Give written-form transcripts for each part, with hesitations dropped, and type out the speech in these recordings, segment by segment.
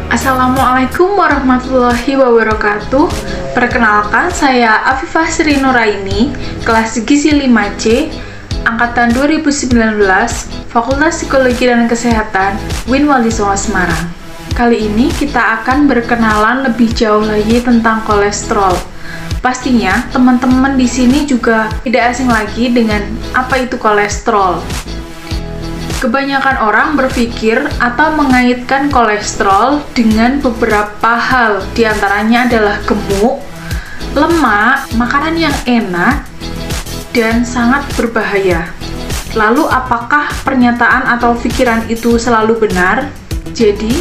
Assalamualaikum warahmatullahi wabarakatuh. Perkenalkan, saya Afifah Sri Nuraini, kelas Gizi 5C, Angkatan 2019, Fakultas Psikologi dan Kesehatan, Win Wali Songo Semarang. Kali ini kita akan berkenalan lebih jauh lagi tentang kolesterol. Pastinya teman-teman di sini juga tidak asing lagi dengan apa itu kolesterol. Kebanyakan orang berpikir atau mengaitkan kolesterol dengan beberapa hal, diantaranya adalah gemuk, lemak, makanan yang enak, dan sangat berbahaya. Lalu apakah pernyataan atau pikiran itu selalu benar? Jadi,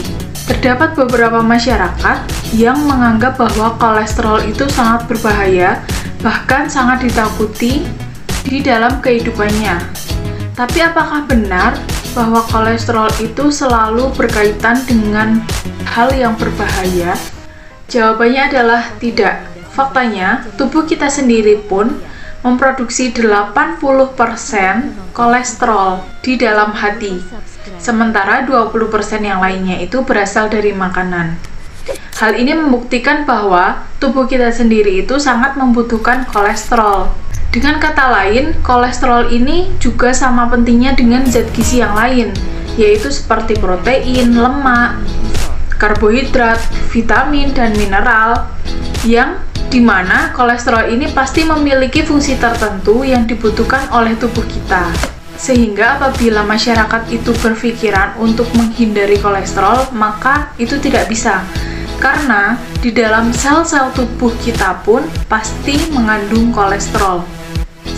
terdapat beberapa masyarakat yang menganggap bahwa kolesterol itu sangat berbahaya, bahkan sangat ditakuti di dalam kehidupannya. Tapi apakah benar bahwa kolesterol itu selalu berkaitan dengan hal yang berbahaya? Jawabannya adalah tidak. Faktanya, tubuh kita sendiri pun memproduksi 80% kolesterol di dalam hati. Sementara 20% yang lainnya itu berasal dari makanan. Hal ini membuktikan bahwa tubuh kita sendiri itu sangat membutuhkan kolesterol. Dengan kata lain, kolesterol ini juga sama pentingnya dengan zat gizi yang lain, yaitu seperti protein, lemak, karbohidrat, vitamin, dan mineral, yang dimana kolesterol ini pasti memiliki fungsi tertentu yang dibutuhkan oleh tubuh kita. Sehingga apabila masyarakat itu berpikiran untuk menghindari kolesterol, maka itu tidak bisa. Karena di dalam sel-sel tubuh kita pun pasti mengandung kolesterol.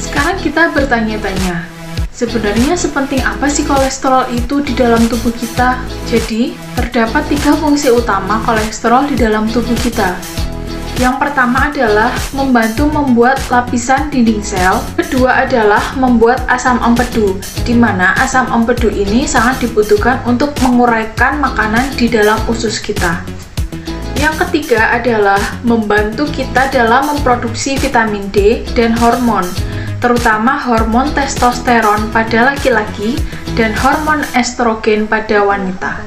Sekarang kita bertanya-tanya, sebenarnya sepenting apa sih kolesterol itu di dalam tubuh kita? Jadi, terdapat 3 fungsi utama kolesterol di dalam tubuh kita. Yang pertama adalah membantu membuat lapisan dinding sel. Kedua adalah membuat asam empedu, di mana asam empedu ini sangat dibutuhkan untuk menguraikan makanan di dalam usus kita. Yang ketiga adalah membantu kita dalam memproduksi vitamin D dan hormon, terutama hormon testosteron pada laki-laki dan hormon estrogen pada wanita.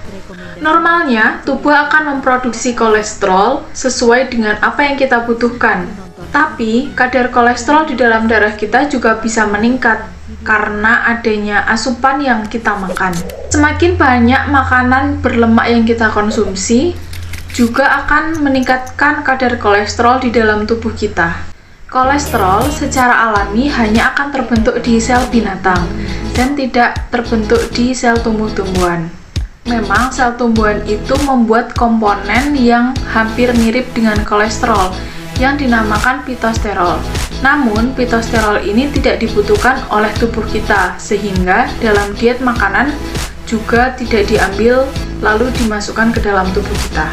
Normalnya, tubuh akan memproduksi kolesterol sesuai dengan apa yang kita butuhkan. Tapi, kadar kolesterol di dalam darah kita juga bisa meningkat karena adanya asupan yang kita makan. Semakin banyak makanan berlemak yang kita konsumsi, juga akan meningkatkan kadar kolesterol di dalam tubuh kita. Kolesterol secara alami hanya akan terbentuk di sel binatang dan tidak terbentuk di sel tumbuh-tumbuhan. Memang sel tumbuhan itu membuat komponen yang hampir mirip dengan kolesterol yang dinamakan pitosterol. Namun, pitosterol ini tidak dibutuhkan oleh tubuh kita, sehingga dalam diet makanan juga tidak diambil lalu dimasukkan ke dalam tubuh kita.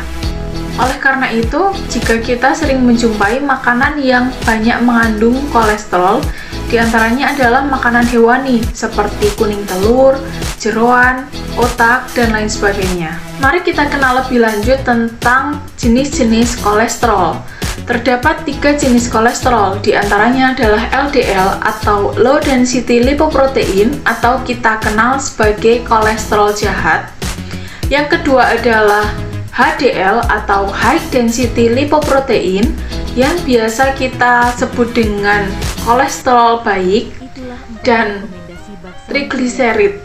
Oleh karena itu, jika kita sering menjumpai makanan yang banyak mengandung kolesterol, diantaranya adalah makanan hewani seperti kuning telur, jeroan, otak, dan lain sebagainya. Mari kita kenal lebih lanjut tentang jenis-jenis kolesterol. Terdapat 3 jenis kolesterol, diantaranya adalah LDL atau Low Density Lipoprotein atau kita kenal sebagai kolesterol jahat. Yang kedua adalah HDL atau High Density Lipoprotein yang biasa kita sebut dengan kolesterol baik, dan trigliserid.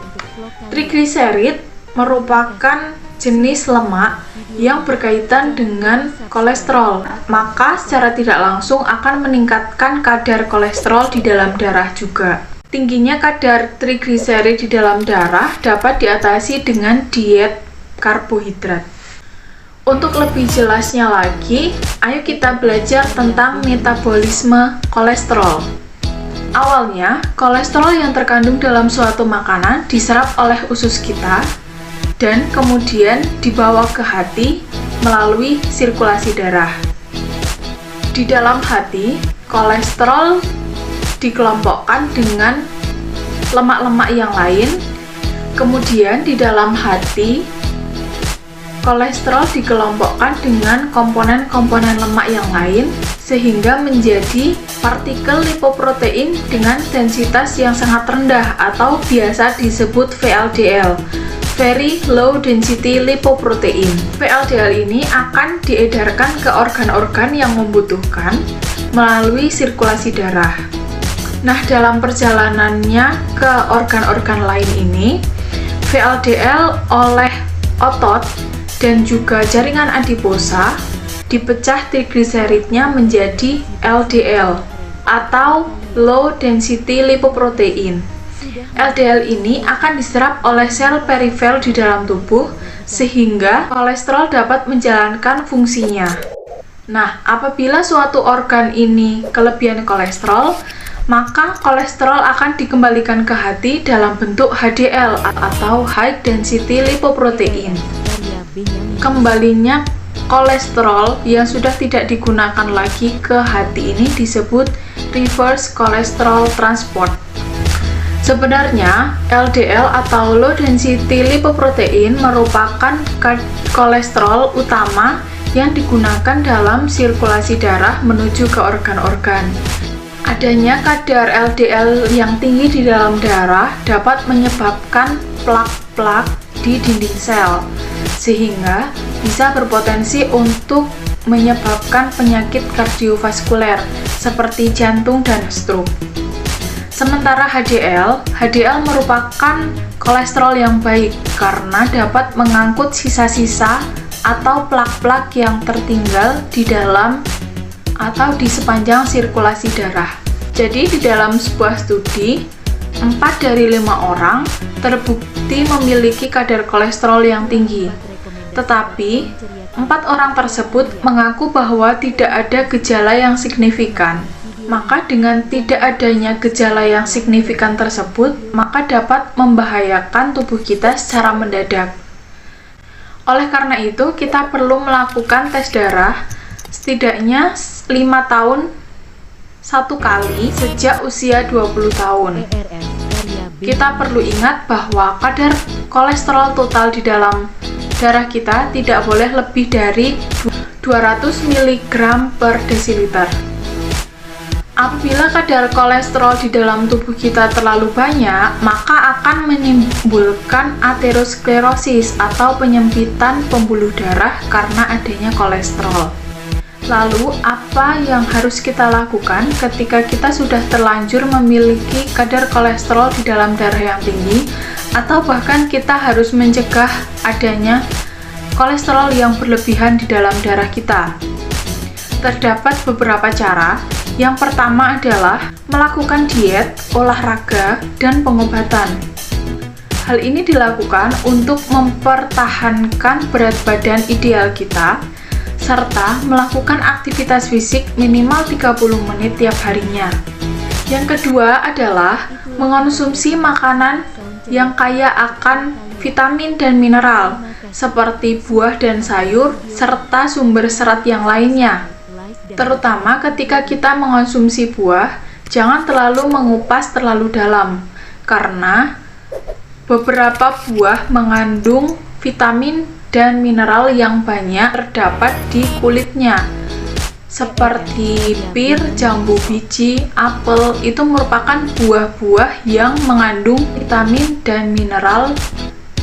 Trigliserid merupakan jenis lemak yang berkaitan dengan kolesterol, maka secara tidak langsung akan meningkatkan kadar kolesterol di dalam darah juga. Tingginya kadar trigliserid di dalam darah dapat diatasi dengan diet karbohidrat. Untuk lebih jelasnya lagi, ayo kita belajar tentang metabolisme kolesterol. Awalnya, kolesterol yang terkandung dalam suatu makanan diserap oleh usus kita dan kemudian dibawa ke hati melalui sirkulasi darah. Di dalam hati, kolesterol dikelompokkan dengan lemak-lemak yang lain. Kemudian di dalam hati, kolesterol dikelompokkan dengan komponen-komponen lemak yang lain sehingga menjadi partikel lipoprotein dengan densitas yang sangat rendah atau biasa disebut VLDL. very low density lipoprotein. VLDL ini akan diedarkan ke organ-organ yang membutuhkan melalui sirkulasi darah. Nah, dalam perjalanannya ke organ-organ lain ini, VLDL oleh otot dan juga jaringan adiposa dipecah trigliseridnya menjadi LDL atau low density lipoprotein. LDL ini akan diserap oleh sel perifel di dalam tubuh sehingga kolesterol dapat menjalankan fungsinya. Nah, apabila suatu organ ini kelebihan kolesterol, maka kolesterol akan dikembalikan ke hati dalam bentuk HDL atau high density lipoprotein. Kembalinya kolesterol yang sudah tidak digunakan lagi ke hati ini disebut reverse cholesterol transport. Sebenarnya, LDL atau low density lipoprotein merupakan kolesterol utama yang digunakan dalam sirkulasi darah menuju ke organ-organ. Adanya kadar LDL yang tinggi di dalam darah dapat menyebabkan plak-plak di dinding sel, sehingga bisa berpotensi untuk menyebabkan penyakit kardiovaskuler seperti jantung dan stroke. Sementara HDL merupakan kolesterol yang baik karena dapat mengangkut sisa-sisa atau plak-plak yang tertinggal di dalam atau di sepanjang sirkulasi darah. Jadi di dalam sebuah studi, 4 dari 5 orang terbukti memiliki kadar kolesterol yang tinggi. Tetapi, 4 orang tersebut mengaku bahwa tidak ada gejala yang signifikan. Maka dengan tidak adanya gejala yang signifikan tersebut, maka dapat membahayakan tubuh kita secara mendadak. Oleh karena itu, kita perlu melakukan tes darah setidaknya 5 tahun 1 kali sejak usia 20 tahun. Kita perlu ingat bahwa kadar kolesterol total di dalam darah kita tidak boleh lebih dari 200 mg per desiliter. Apabila kadar kolesterol di dalam tubuh kita terlalu banyak, maka akan menimbulkan aterosklerosis atau penyempitan pembuluh darah karena adanya kolesterol. Lalu, apa yang harus kita lakukan ketika kita sudah terlanjur memiliki kadar kolesterol di dalam darah yang tinggi, atau bahkan kita harus mencegah adanya kolesterol yang berlebihan di dalam darah kita? Terdapat beberapa cara. Yang pertama adalah melakukan diet, olahraga, dan pengobatan. Hal ini dilakukan untuk mempertahankan berat badan ideal kita, serta melakukan aktivitas fisik minimal 30 menit tiap harinya. Yang kedua adalah mengonsumsi makanan yang kaya akan vitamin dan mineral, seperti buah dan sayur, serta sumber serat yang lainnya. Terutama ketika kita mengonsumsi buah, jangan terlalu mengupas terlalu dalam, karena beberapa buah mengandung vitamin dan mineral yang banyak terdapat di kulitnya, seperti pir, jambu biji, apel. Itu merupakan buah-buah yang mengandung vitamin dan mineral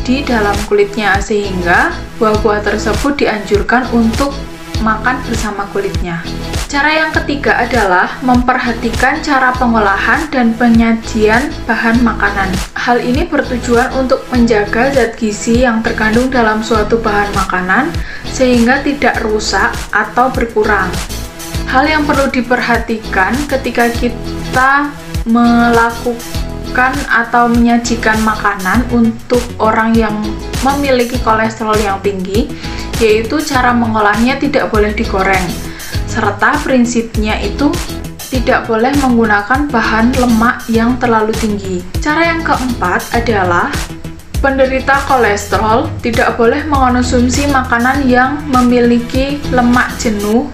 di dalam kulitnya, sehingga buah-buah tersebut dianjurkan untuk makan bersama kulitnya. Cara yang ketiga adalah memperhatikan cara pengolahan dan penyajian bahan makanan. Hal ini bertujuan untuk menjaga zat gizi yang terkandung dalam suatu bahan makanan sehingga tidak rusak atau berkurang. Hal yang perlu diperhatikan ketika kita melakukan atau menyajikan makanan untuk orang yang memiliki kolesterol yang tinggi, yaitu cara mengolahnya tidak boleh digoreng, serta prinsipnya itu tidak boleh menggunakan bahan lemak yang terlalu tinggi. Cara yang keempat adalah penderita kolesterol tidak boleh mengonsumsi makanan yang memiliki lemak jenuh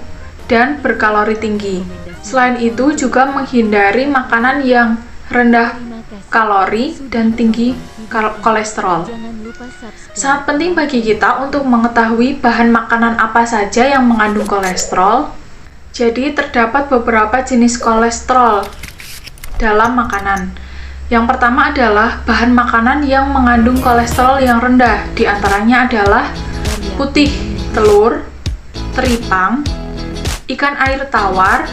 dan berkalori tinggi. Selain itu juga menghindari makanan yang rendah kalori dan tinggi kolesterol. Sangat penting bagi kita untuk mengetahui bahan makanan apa saja yang mengandung kolesterol. Jadi terdapat beberapa jenis kolesterol dalam makanan. Yang pertama adalah bahan makanan yang mengandung kolesterol yang rendah. Di antaranya adalah putih telur, teripang, ikan air tawar,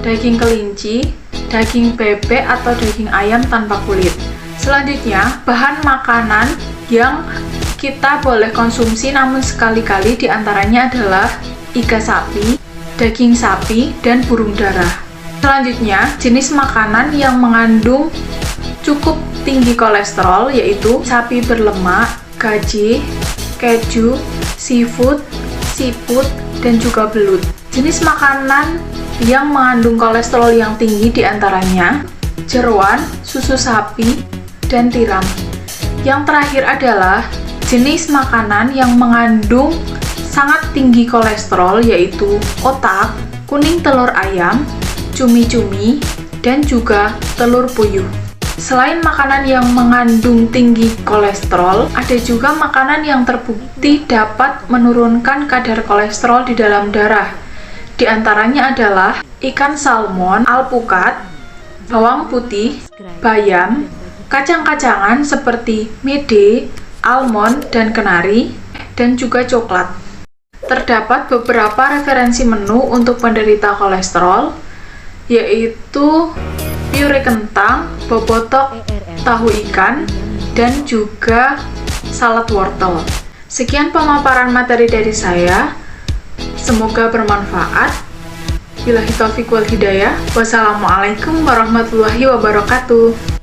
daging kelinci, daging bebek atau daging ayam tanpa kulit. Selanjutnya, bahan makanan yang kita boleh konsumsi namun sekali-kali di antaranya adalah iga sapi, daging sapi, dan burung darah. Selanjutnya, jenis makanan yang mengandung cukup tinggi kolesterol yaitu sapi berlemak, gaji, keju, seafood, siput, dan juga belut. Jenis makanan yang mengandung kolesterol yang tinggi diantaranya jeroan, susu sapi, dan tiram. Yang terakhir adalah jenis makanan yang mengandung sangat tinggi kolesterol yaitu otak, kuning telur ayam, cumi-cumi, dan juga telur puyuh. Selain makanan yang mengandung tinggi kolesterol, ada juga makanan yang terbukti dapat menurunkan kadar kolesterol di dalam darah. Di antaranya adalah ikan salmon, alpukat, bawang putih, bayam, kacang-kacangan seperti mede, almond, dan kenari, dan juga coklat. Terdapat beberapa referensi menu untuk penderita kolesterol, yaitu pure kentang, bobotok tahu ikan, dan juga salad wortel. Sekian pemaparan materi dari saya. Semoga bermanfaat. Billahi taufiq wal hidayah. Wassalamualaikum warahmatullahi wabarakatuh.